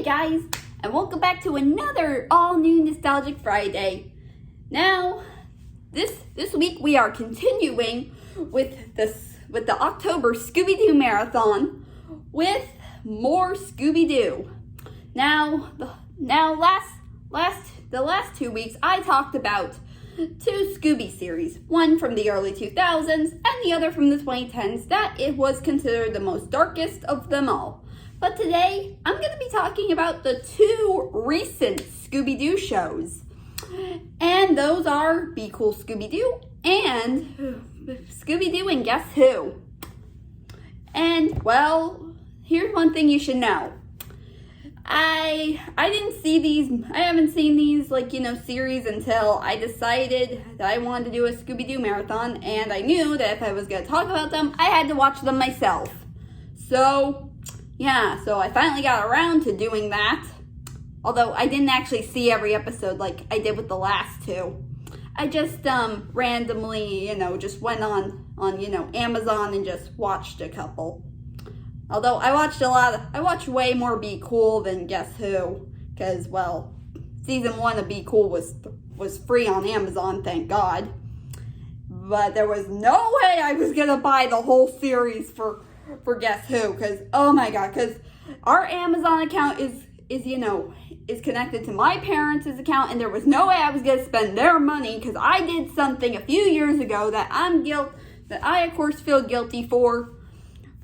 guys, and welcome back to another all-new Nostalgic Friday. Now, this week we are continuing with the October Scooby-Doo Marathon with more Scooby-Doo. The last 2 weeks I talked about two Scooby series, one from the early 2000s and the other from the 2010s, that it was considered the most darkest of them all. But today, I'm going to be talking about the two recent Scooby-Doo shows. And those are Be Cool Scooby-Doo and Scooby-Doo and Guess Who. And, well, here's one thing you should know. I haven't seen these, series until I decided that I wanted to do a Scooby-Doo marathon, and I knew that if I was going to talk about them, I had to watch them myself. So I finally got around to doing that. Although I didn't actually see every episode like I did with the last two. I just randomly, just went on Amazon and just watched a couple. Although I watched way more Be Cool than Guess Who, because, well, season 1 of Be Cool was free on Amazon, thank God. But there was no way I was gonna buy the whole series for Guess Who, because, oh my God, because our Amazon account is connected to my parents' account, and there was no way I was gonna spend their money, because I did something a few years ago that I of course feel guilty for,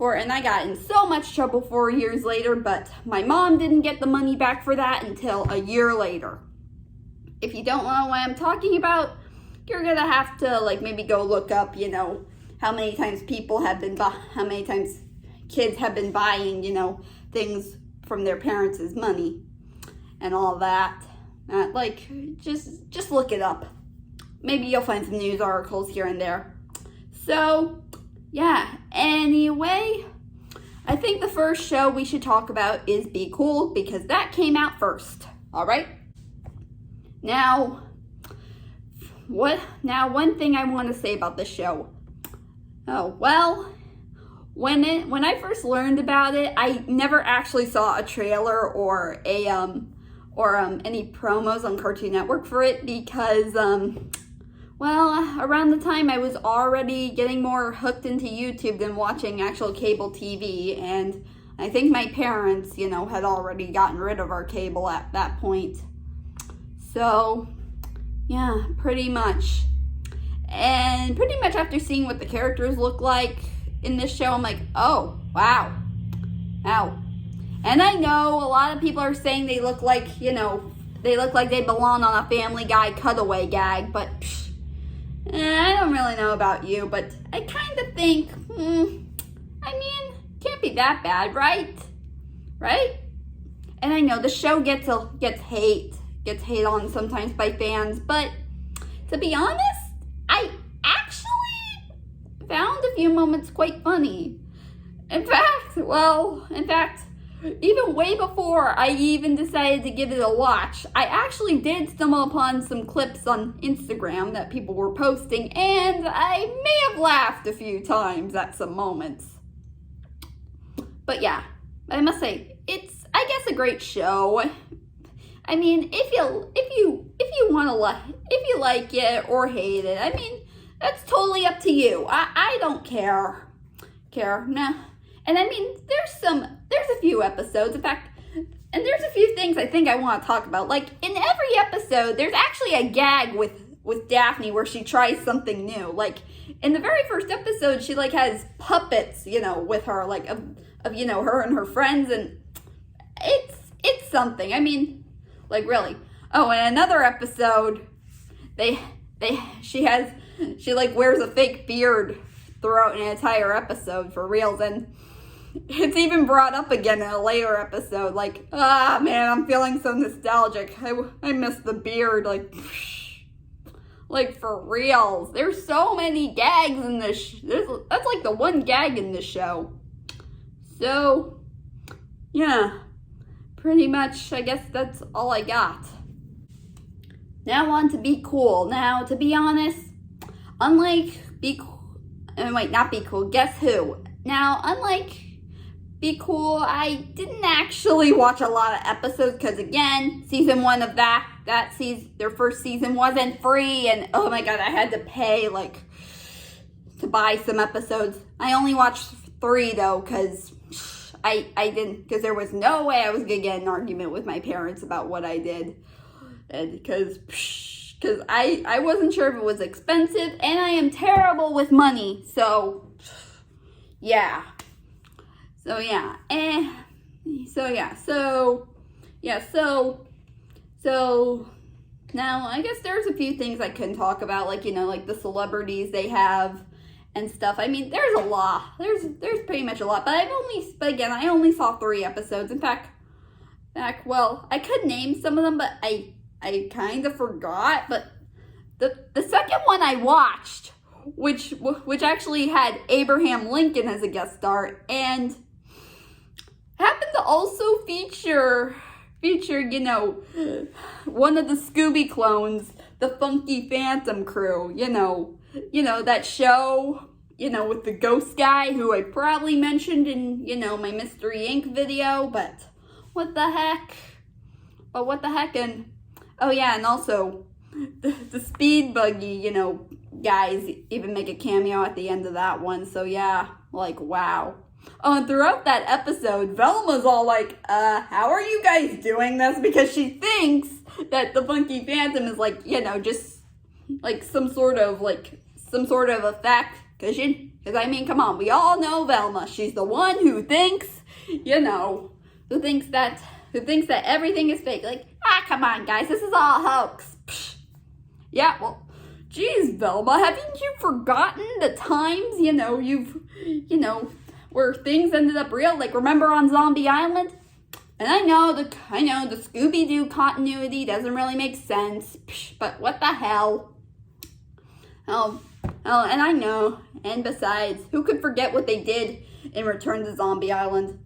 and I got in so much trouble 4 years later, but my mom didn't get the money back for that until a year later. If you don't know what I'm talking about, you're gonna have to maybe go look up, how many times how many times kids have been buying, things from their parents' money and all that. Just look it up. Maybe you'll find some news articles here and there. So, yeah, anyway, I think the first show we should talk about is Be Cool, because that came out first, all right? Now, one thing I want to say about this show. Oh, well, when I first learned about it, I never actually saw a trailer or any promos on Cartoon Network for it, because around the time I was already getting more hooked into YouTube than watching actual cable TV, and I think my parents, had already gotten rid of our cable at that point. So, yeah, pretty much. And pretty much after seeing what the characters look like in this show, I'm like, oh, wow. And I know a lot of people are saying they look like, they belong on a Family Guy cutaway gag, but I don't really know about you, but I kind of think, can't be that bad, right? Right? And I know the show gets hate on sometimes by fans, but to be honest, I actually found a few moments quite funny. In fact, even way before I even decided to give it a watch, I actually did stumble upon some clips on Instagram that people were posting, and I may have laughed a few times at some moments. But yeah, I must say, it's, I guess, a great show. I mean, if you like it or hate it, that's totally up to you. I don't care. Nah. And there's a few episodes, in fact, and there's a few things I think I want to talk about. Like, in every episode, there's actually a gag with Daphne where she tries something new. Like, in the very first episode, she has puppets, with her, of her and her friends, and it's something. Really. Oh, in another episode, she wears a fake beard throughout an entire episode for reals, and it's even brought up again in a later episode. Man, I'm feeling so nostalgic. I miss the beard. For reals. There's so many gags in this. That's the one gag in this show. So, yeah. Pretty much, I guess that's all I got. Now on to Be Cool. Now, to be honest, unlike Be Cool, not Be Cool, Guess Who. Now, unlike be cool. I didn't actually watch a lot of episodes because, again, season 1 of that season, their first season wasn't free, and oh my god, I had to pay like to buy some episodes. I only watched 3 though because I didn't, because there was no way I was gonna get in an argument with my parents about what I did, and because I wasn't sure if it was expensive, and I am terrible with money, so yeah. So now I guess there's a few things I can talk about, like, like the celebrities they have and stuff. I mean, there's a lot. There's pretty much a lot, but again, I only saw 3 episodes. In fact, well, I could name some of them, but I kind of forgot. But the second one I watched, which actually had Abraham Lincoln as a guest star, and happened to also feature one of the Scooby clones, the Funky Phantom crew, that show, with the ghost guy who I probably mentioned in, my Mystery Inc. video, but what the heck, and, oh yeah, and also, the speed buggy, guys even make a cameo at the end of that one, so yeah, like, wow. Oh, and throughout that episode, Velma's all like, how are you guys doing this? Because she thinks that the Funky Phantom is like, just like some sort of effect. Because I mean, come on, we all know Velma. She's the one who thinks, who thinks that everything is fake. Like, come on, guys, this is all a hoax. Psh. Yeah, well, geez, Velma, haven't you forgotten the times, where things ended up real? Like, remember on Zombie Island? And I know the Scooby-Doo continuity doesn't really make sense, but what the hell? Oh, and I know. And besides, who could forget what they did in Return to Zombie Island?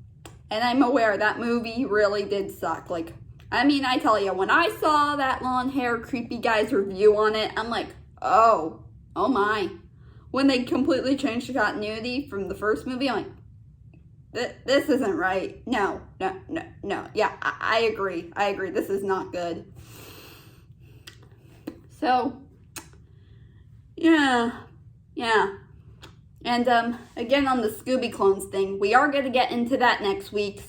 And I'm aware that movie really did suck. Like, I mean, I tell you, when I saw that long hair creepy guy's review on it, I'm like, oh my. When they completely changed the continuity from the first movie, I'm like, this isn't right. No. Yeah, I agree. This is not good. So, yeah. And, again, on the Scooby clones thing, we are going to get into that next week,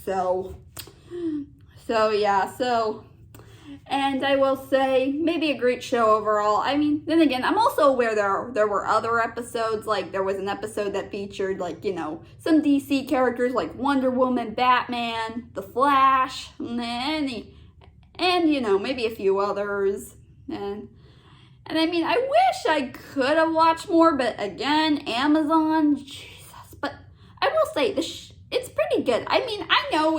and I will say, maybe a great show overall. I mean, then again, I'm also aware there were other episodes, like there was an episode that featured, like, some DC characters like Wonder Woman, Batman, The Flash, and maybe a few others. And I mean, I wish I could have watched more, but again, Amazon, Jesus. But I will say, it's pretty good. I mean, I know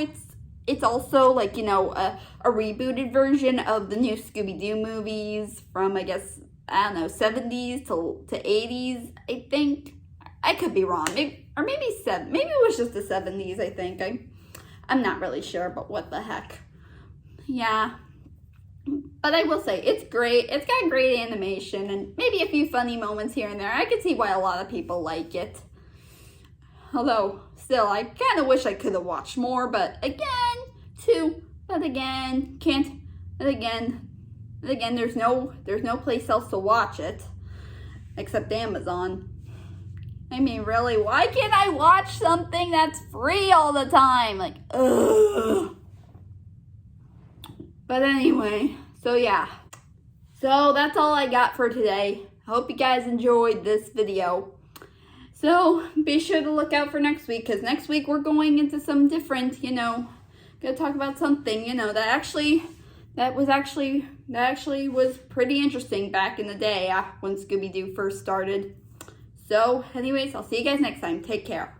it's also, like, a rebooted version of the new Scooby-Doo movies from, I guess, 70s to 80s, I think. I could be wrong. Maybe it was just the 70s, I think. I'm not really sure, but what the heck. Yeah. But I will say, it's great. It's got great animation and maybe a few funny moments here and there. I can see why a lot of people like it. Although, still, I kind of wish I could have watched more, but again, there's no place else to watch it except Amazon. I mean, really, why can't I watch something that's free all the time? Like, ugh. But anyway, so yeah. So that's all I got for today. I hope you guys enjoyed this video. So be sure to look out for next week, because next week we're going into some different, gonna talk about something, that actually was pretty interesting back in the day when Scooby-Doo first started. So anyways, I'll see you guys next time. Take care.